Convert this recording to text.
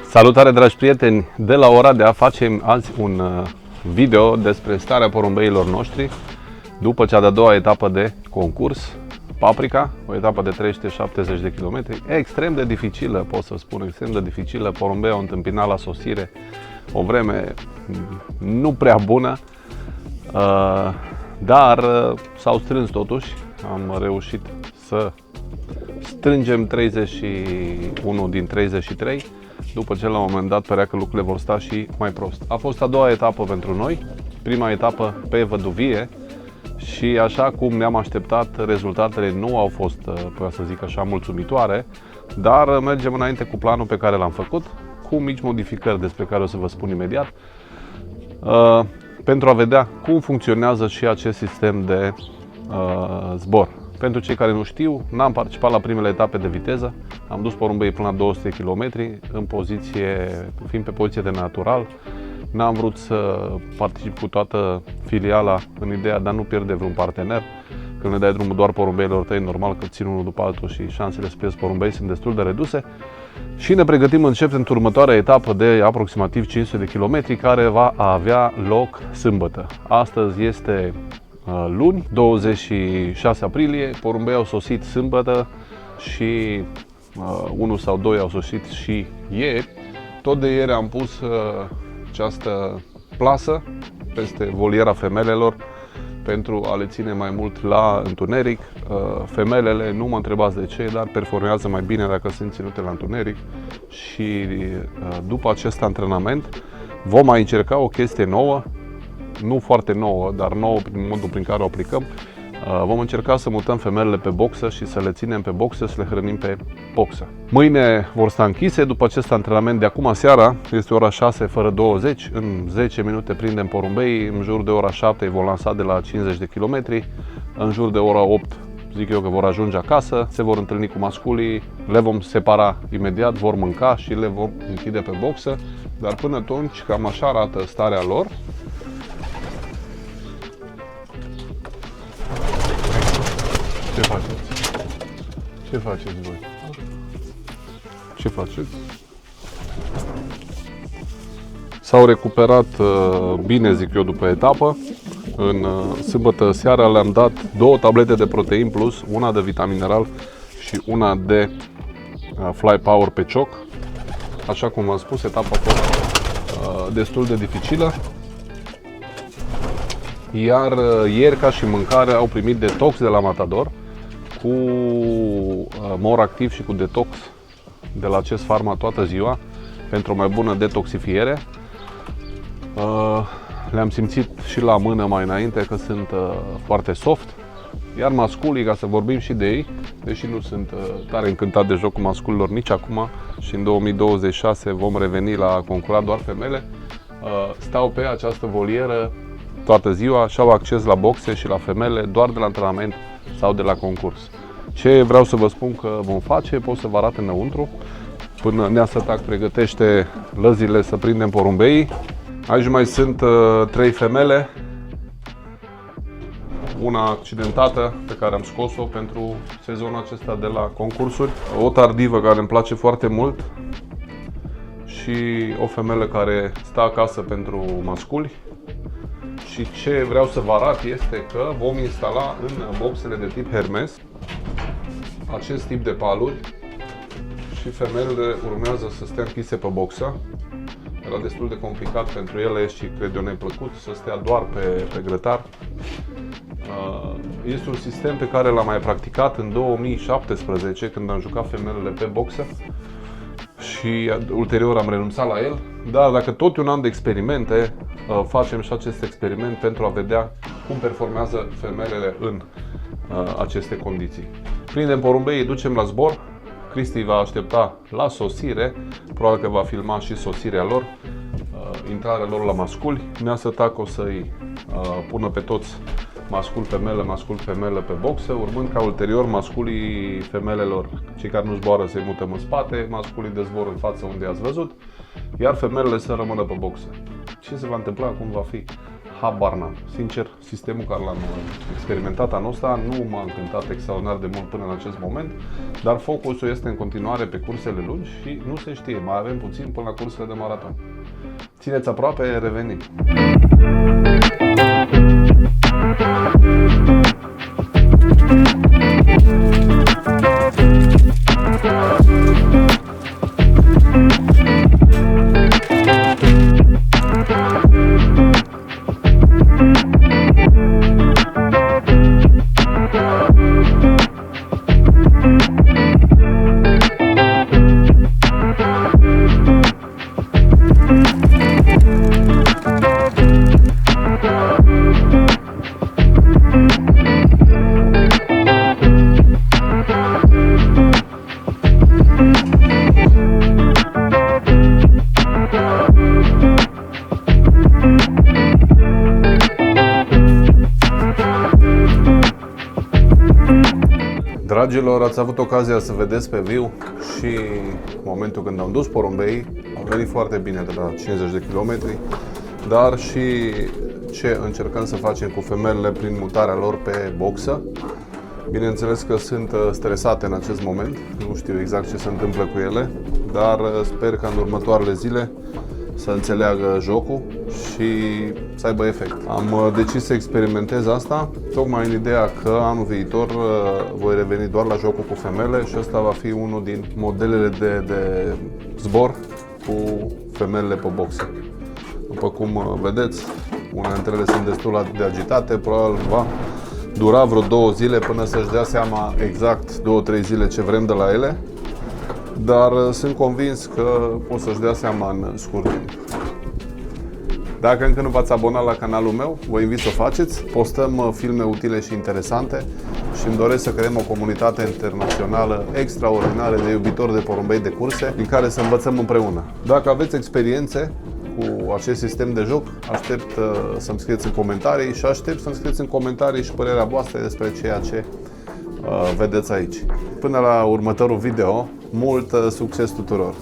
Salutare, dragi prieteni! De la Oradea facem azi un video despre starea porumbeilor noștri după cea de-a doua etapă de concurs, Paprika, o etapă de 370 de km, extrem de dificilă, pot să spun, extrem de dificilă. Porumbei au întâmpinat la sosire o vreme nu prea bună, dar s-au strâns totuși. Am reușit să strângem 31 din 33, după ce la un moment dat părea că lucrurile vor sta și mai prost. A fost a doua etapă pentru noi, prima etapă pe văduvie și așa cum ne-am așteptat, rezultatele nu au fost, să zic așa, mulțumitoare, dar mergem înainte cu planul pe care l-am făcut, cu mici modificări despre care o să vă spun imediat, pentru a vedea cum funcționează și acest sistem de zbor. Pentru cei care nu știu, n-am participat la primele etape de viteză, am dus porumbei până la 200 km, fiind pe poziție de natural. N-am vrut să particip cu toată filiala în ideea de a nu pierde vreun partener. Când ne dai drumul doar porumbeilor tăi, normal că țin unul după altul și șansele să pierzi porumbei sunt destul de reduse. Și ne pregătim încet pentru următoarea etapă de aproximativ 500 de km, care va avea loc sâmbătă. Astăzi este luni, 26 aprilie, porumbei au sosit sâmbătă și unul sau doi au sosit și ieri. Tot de ieri am pus această plasă peste voliera femelelor pentru a le ține mai mult la întuneric. Femelele, nu mă întrebați de ce, dar performează mai bine dacă sunt ținute la întuneric și după acest antrenament vom mai încerca o chestie nouă, nu foarte nouă, dar nouă prin modul prin care o aplicăm. Vom încerca să mutăm femelele pe boxă și să le ținem pe boxă, să le hrănim pe boxă. Mâine vor sta închise după acest antrenament de acum seara, este ora 6 fără 20, în 10 minute prindem porumbei, în jur de ora 7 îi vom lansa de la 50 de km, în jur de ora 8 zic eu că vor ajunge acasă, se vor întâlni cu masculii, le vom separa imediat, vor mânca și le vom închide pe boxă, dar până atunci cam așa arată starea lor. Ce faceți? Ce faceți voi? Ce faceți? S-au recuperat bine, zic eu, după etapă. În sâmbătă seara le-am dat 2 tablete de protein plus, una de vitamineral și una de Fly Power pe cioc. Așa cum v-am spus, etapa a fost destul de dificilă. Iar ieri, ca și mâncare, au primit detox de la Matador cu mor activ și cu detox de la acest farmac toată ziua pentru o mai bună detoxifiere. Le-am simțit și la mână mai înainte că sunt foarte soft. Iar masculii, ca să vorbim și de ei, deși nu sunt tare încântat de jocul masculilor nici acum și în 2026 vom reveni la concurat doar femele, stau pe această volieră toată ziua și au acces la boxe și la femele doar de la antrenament sau de la concurs. Ce vreau să vă spun că vom face, pot să vă arăt înăuntru, până Nea Sătac pregătește lăzile să prindem porumbei. Aici mai sunt 3 femele, una accidentată pe care am scos-o pentru sezonul acesta de la concursuri, o tardivă care îmi place foarte mult și o femelă care stă acasă pentru masculi. Și ce vreau să vă arăt este că vom instala în boxele de tip Hermes acest tip de paluri și femelele urmează să stea închise pe boxă. Era destul de complicat pentru ele și cred eu neplăcut să stea doar pe grătar. Este un sistem pe care l-am mai practicat în 2017 când am jucat femelele pe boxă și ulterior am renunțat la el, dar dacă tot un an de experimente, facem și acest experiment pentru a vedea cum performează femelele în aceste condiții. Prindem porumbei, îi ducem la zbor, Cristi va aștepta la sosire, probabil că va filma și sosirea lor, intrarea lor la masculi. Nea Sătac o să-i pună pe toți mascul-femelă pe boxă, urmând ca ulterior masculii femelelor, cei care nu zboară, să-i mutăm în spate, masculii de zbor în față unde ați văzut, iar femelele să rămână pe boxă. Ce se va întâmpla, cum va fi? habar n-am. Sincer, sistemul care l-am experimentat anul ăsta nu m-a încântat extraordinar de mult până în acest moment, dar focusul este în continuare pe cursele lungi și nu se știe, mai avem puțin până la cursele de maraton. Țineți aproape, revenim! Dragilor, ați avut ocazia să vedeți pe viu și momentul când am dus porumbei, am venit foarte bine de la 50 de kilometri, dar și ce încercăm să facem cu femelele prin mutarea lor pe boxă. Bineînțeles că sunt stresate în acest moment, nu știu exact ce se întâmplă cu ele, dar sper că în următoarele zile să înțeleagă jocul și să aibă efect. Am decis să experimentez asta tocmai în ideea că anul viitor voi reveni doar la jocul cu femele și ăsta va fi unul din modelele de zbor cu femelele pe boxe. După cum vedeți, unele dintre ele sunt destul de agitate, probabil va dura vreo 2 zile până să-și dea seama exact 2-3 zile ce vrem de la ele. Dar sunt convins că o să-și dea seama în scurt timp. Dacă încă nu v-ați abonat la canalul meu, vă invit să o faceți. Postăm filme utile și interesante și îmi doresc să creăm o comunitate internațională extraordinară de iubitori de porumbei de curse, din care să învățăm împreună. Dacă aveți experiențe cu acest sistem de joc, aștept să-mi scrieți în comentarii și aștept să-mi scrieți în comentarii și părerea voastră despre ceea ce vedeți aici. Până la următorul video, mult succes tuturor!